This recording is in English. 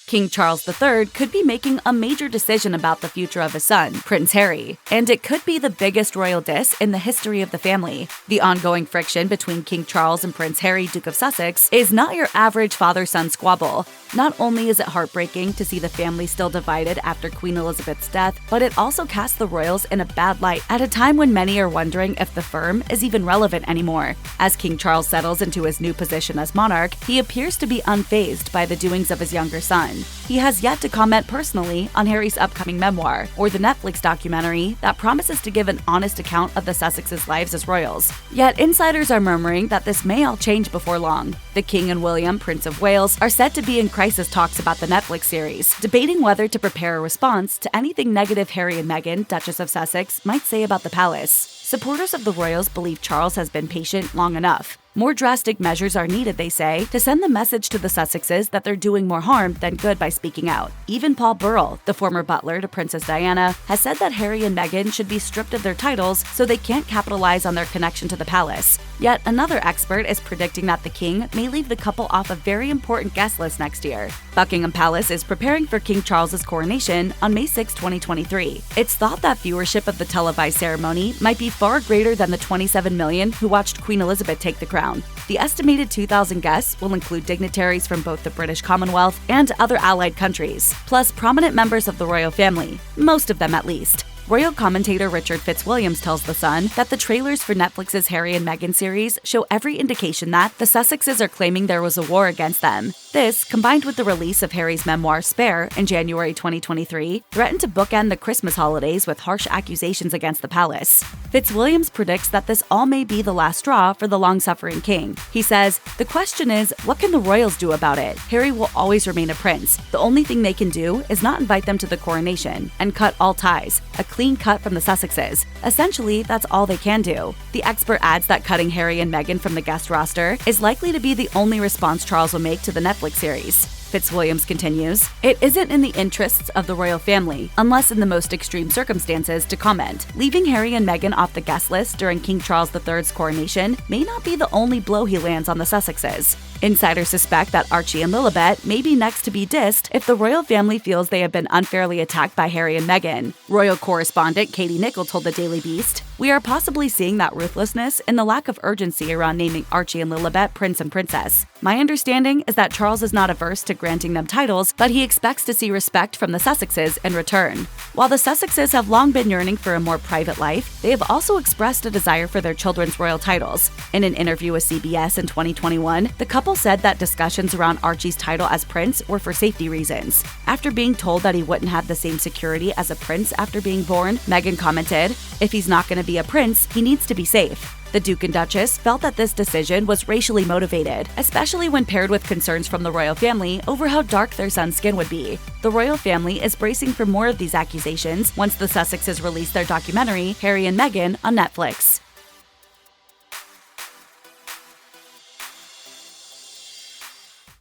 King Charles III could be making a major decision about the future of his son, Prince Harry, and it could be the biggest royal diss in the history of the family. The ongoing friction between King Charles and Prince Harry, Duke of Sussex, is not your average father-son squabble. Not only is it heartbreaking to see the family still divided after Queen Elizabeth's death, but it also casts the royals in a bad light at a time when many are wondering if the firm is even relevant anymore. As King Charles settles into his new position as monarch, he appears to be unfazed by the doings of his younger son. He has yet to comment personally on Harry's upcoming memoir, or the Netflix documentary that promises to give an honest account of the Sussexes' lives as royals. Yet insiders are murmuring that this may all change before long. The King and William, Prince of Wales, are said to be in crisis talks about the Netflix series, debating whether to prepare a response to anything negative Harry and Meghan, Duchess of Sussex, might say about the palace. Supporters of the royals believe Charles has been patient long enough. More drastic measures are needed, they say, to send the message to the Sussexes that they're doing more harm than good by speaking out. Even Paul Burrell, the former butler to Princess Diana, has said that Harry and Meghan should be stripped of their titles so they can't capitalize on their connection to the palace. Yet another expert is predicting that the king may leave the couple off a very important guest list next year. Buckingham Palace is preparing for King Charles's coronation on May 6, 2023. It's thought that viewership of the televised ceremony might be far greater than the 27 million who watched Queen Elizabeth take the crown. The estimated 2,000 guests will include dignitaries from both the British Commonwealth and other allied countries, plus prominent members of the royal family, most of them at least. Royal commentator Richard Fitzwilliams tells The Sun that the trailers for Netflix's Harry and Meghan series show every indication that the Sussexes are claiming there was a war against them. This, combined with the release of Harry's memoir Spare in January 2023, threatened to bookend the Christmas holidays with harsh accusations against the palace. Fitzwilliams predicts that this all may be the last straw for the long-suffering king. He says, "The question is, what can the royals do about it? Harry will always remain a prince. The only thing they can do is not invite them to the coronation and cut all ties, a clean cut from the Sussexes. Essentially, that's all they can do." The expert adds that cutting Harry and Meghan from the guest roster is likely to be the only response Charles will make to the Netflix series. Fitzwilliams continues, "It isn't in the interests of the royal family, unless in the most extreme circumstances, to comment. Leaving Harry and Meghan off the guest list during King Charles III's coronation may not be the only blow he lands on the Sussexes." Insiders suspect that Archie and Lilibet may be next to be dissed if the royal family feels they have been unfairly attacked by Harry and Meghan. Royal correspondent Katie Nicholl told the Daily Beast, "We are possibly seeing that ruthlessness in the lack of urgency around naming Archie and Lilibet prince and princess. My understanding is that Charles is not averse to granting them titles, but he expects to see respect from the Sussexes in return." While the Sussexes have long been yearning for a more private life, they have also expressed a desire for their children's royal titles. In an interview with CBS in 2021, the couple said that discussions around Archie's title as prince were for safety reasons. After being told that he wouldn't have the same security as a prince after being born, Meghan commented, "If he's not going to be a prince, he needs to be safe." The Duke and Duchess felt that this decision was racially motivated, especially when paired with concerns from the royal family over how dark their son's skin would be. The royal family is bracing for more of these accusations once the Sussexes release their documentary, Harry and Meghan, on Netflix.